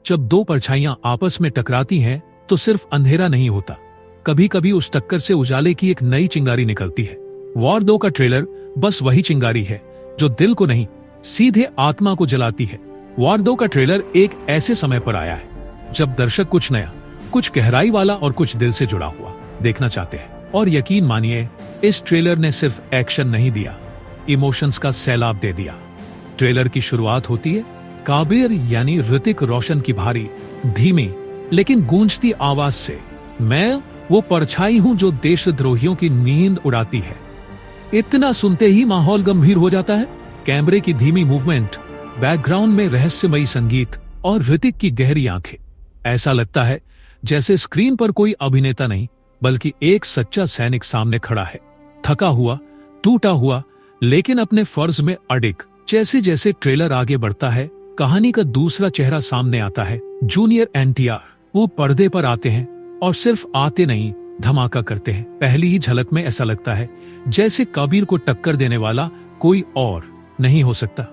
जब दो परछाइयां आपस में टकराती हैं तो सिर्फ अंधेरा नहीं होता, कभी कभी उस टक्कर से उजाले की एक नई चिंगारी निकलती है। वॉर 2 का ट्रेलर बस वही चिंगारी है जो दिल को नहीं, सीधे आत्मा को जलाती है। वॉर 2 का ट्रेलर एक ऐसे समय पर आया है जब दर्शक कुछ नया, कुछ गहराई वाला और कुछ दिल से जुड़ा हुआ देखना चाहते हैं। और यकीन मानिए, इस ट्रेलर ने सिर्फ एक्शन नहीं दिया, इमोशंस का सैलाब दे दिया। ट्रेलर की शुरुआत होती है काबिर यानी ऋतिक रोशन की भारी, धीमी लेकिन गूंजती आवाज से। मैं वो परछाई हूं जो देशद्रोहियों की नींद उड़ाती है। इतना सुनते ही माहौल गंभीर हो जाता है। कैमरे की धीमी मूवमेंट, बैकग्राउंड में रहस्यमयी संगीत और ऋतिक की गहरी आंखें। ऐसा लगता है जैसे स्क्रीन पर कोई अभिनेता नहीं बल्कि एक सच्चा सैनिक सामने खड़ा है, थका हुआ, टूटा हुआ, लेकिन अपने फर्ज में अडिग। जैसे जैसे ट्रेलर आगे बढ़ता है, कहानी का दूसरा चेहरा सामने आता है। जूनियर एनटीआर वो पर्दे पर आते हैं और सिर्फ आते नहीं, धमाका करते हैं। पहली ही झलक में ऐसा लगता है जैसे कबीर को टक्कर देने वाला कोई और नहीं हो सकता।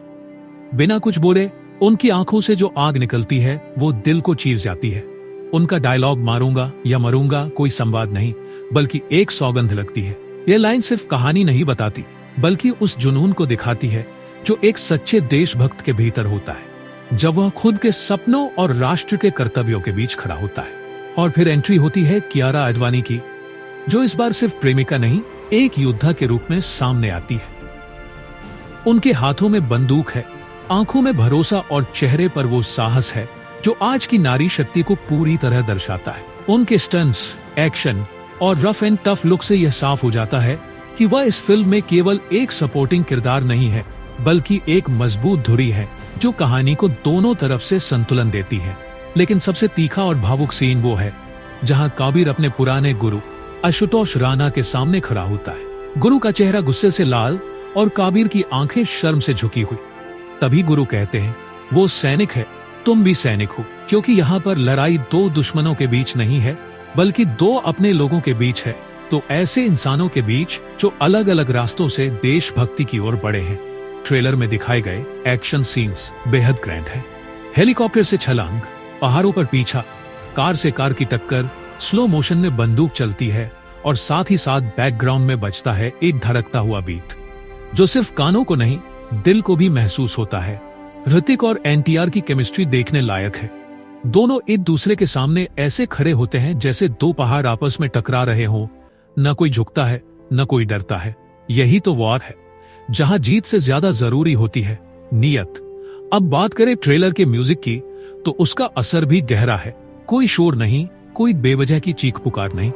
बिना कुछ बोले उनकी आंखों से जो आग निकलती है वो दिल को चीर जाती है। उनका डायलॉग मारूंगा या मरूंगा कोई संवाद नहीं बल्कि एक सौगंध लगती है। यह लाइन सिर्फ कहानी नहीं बताती बल्कि उस जुनून को दिखाती है जो एक सच्चे देशभक्त के भीतर होता है जब वह खुद के सपनों और राष्ट्र के कर्तव्यों के बीच खड़ा होता है। और फिर एंट्री होती है कियारा आडवाणी की, जो इस बार सिर्फ प्रेमिका नहीं, एक योद्धा के रूप में सामने आती है। उनके हाथों में बंदूक है, आंखों में भरोसा और चेहरे पर वो साहस है जो आज की नारी शक्ति को पूरी तरह दर्शाता है। उनके स्टंट्स, एक्शन और रफ एंड टफ लुक से यह साफ हो जाता है कि वह इस फिल्म में केवल एक सपोर्टिंग किरदार नहीं है बल्कि एक मजबूत धुरी है जो कहानी को दोनों तरफ से संतुलन देती है। लेकिन सबसे तीखा और भावुक सीन वो है जहां काबिर अपने पुराने गुरु आशुतोष राणा के सामने खड़ा होता है। गुरु का चेहरा गुस्से से लाल और काबिर की आंखें शर्म से झुकी हुई। तभी गुरु कहते हैं, वो सैनिक है, तुम भी सैनिक हो। क्योंकि यहाँ पर लड़ाई दो दुश्मनों के बीच नहीं है बल्कि दो अपने लोगों के बीच है, तो ऐसे इंसानों के बीच जो अलग अलग रास्तों से देशभक्ति की ओर बढ़े हैं। ट्रेलर में दिखाए गए एक्शन सीन्स बेहद ग्रैंड है। हेलीकॉप्टर से छलांग, पहाड़ों पर पीछा, कार से कार की टक्कर, स्लो मोशन में बंदूक चलती है और साथ ही साथ बैकग्राउंड में बजता है एक धड़कता हुआ बीट जो सिर्फ कानों को नहीं दिल को भी महसूस होता है। ऋतिक और एनटीआर की केमिस्ट्री देखने लायक है। दोनों एक दूसरे के सामने ऐसे खड़े होते हैं जैसे दो पहाड़ आपस में टकरा रहे हों। न कोई झुकता है, न कोई डरता है। यही तो वॉर है, जहां जीत से ज्यादा जरूरी होती है नियत। अब बात करें ट्रेलर के म्यूजिक की, तो उसका असर भी गहरा है। कोई शोर नहीं, कोई बेवजह की चीख पुकार नहीं,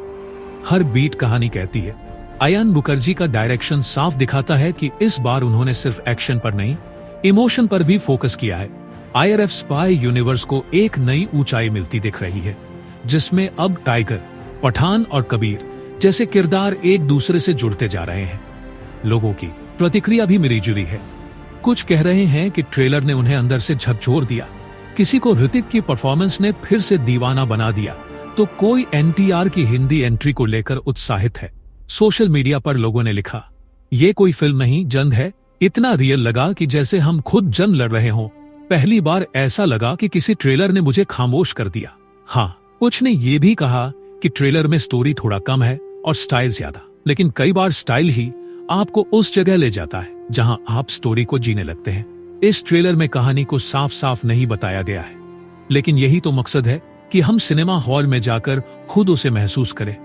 हर बीट कहानी कहती है। आयान मुखर्जी का डायरेक्शन साफ दिखाता है कि इस बार उन्होंने सिर्फ एक्शन पर नहीं, इमोशन पर भी फोकस किया है। आईआरएफ स्पाई यूनिवर्स को एक नई ऊंचाई मिलती दिख रही है, जिसमें अब टाइगर, पठान और कबीर जैसे किरदार एक दूसरे से जुड़ते जा रहे हैं। लोगों की प्रतिक्रिया भी मिलीजुली है। कुछ कह रहे हैं कि ट्रेलर ने उन्हें अंदर से झकझोर दिया, किसी को ऋतिक की परफॉर्मेंस ने फिर से दीवाना बना दिया, तो कोई एनटीआर की हिंदी एंट्री को लेकर उत्साहित है। सोशल मीडिया पर लोगों ने लिखा, ये कोई फिल्म नहीं, जंग है। इतना रियल लगा कि जैसे हम खुद जंग लड़ रहे हों। पहली बार ऐसा लगा कि किसी ट्रेलर ने मुझे खामोश कर दिया। हाँ, कुछ ने ये भी कहा कि ट्रेलर में स्टोरी थोड़ा कम है और स्टाइल ज्यादा, लेकिन कई बार स्टाइल ही आपको उस जगह ले जाता है जहां आप स्टोरी को जीने लगते हैं। इस ट्रेलर में कहानी को साफ साफ नहीं बताया गया है, लेकिन यही तो मकसद है कि हम सिनेमा हॉल में जाकर खुद उसे महसूस करें,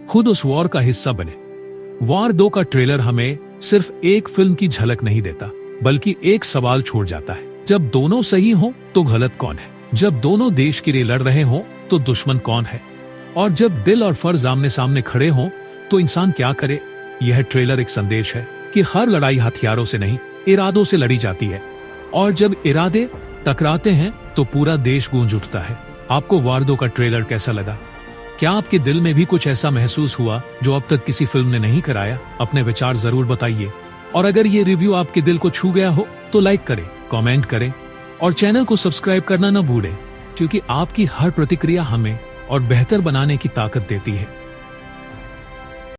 खुद उस वॉर का हिस्सा बने। वॉर 2 का ट्रेलर हमें सिर्फ एक फिल्म की झलक नहीं देता, बल्कि एक सवाल छोड़ जाता है, जब दोनों सही हों तो गलत कौन है? जब दोनों देश के लिए लड़ रहे हों तो दुश्मन कौन है? और जब दिल और फर्ज आमने सामने खड़े हों तो इंसान क्या करे? यह ट्रेलर एक संदेश है कि हर लड़ाई हथियारों से नहीं, इरादों से लड़ी जाती है, और जब इरादे टकराते हैं तो पूरा देश गूंज उठता है। आपको वॉर 2 का ट्रेलर कैसा लगा? क्या आपके दिल में भी कुछ ऐसा महसूस हुआ जो अब तक किसी फिल्म ने नहीं कराया? अपने विचार जरूर बताइए। और अगर ये रिव्यू आपके दिल को छू गया हो तो लाइक करें, कमेंट करें और चैनल को सब्सक्राइब करना न भूलें, क्योंकि आपकी हर प्रतिक्रिया हमें और बेहतर बनाने की ताकत देती है।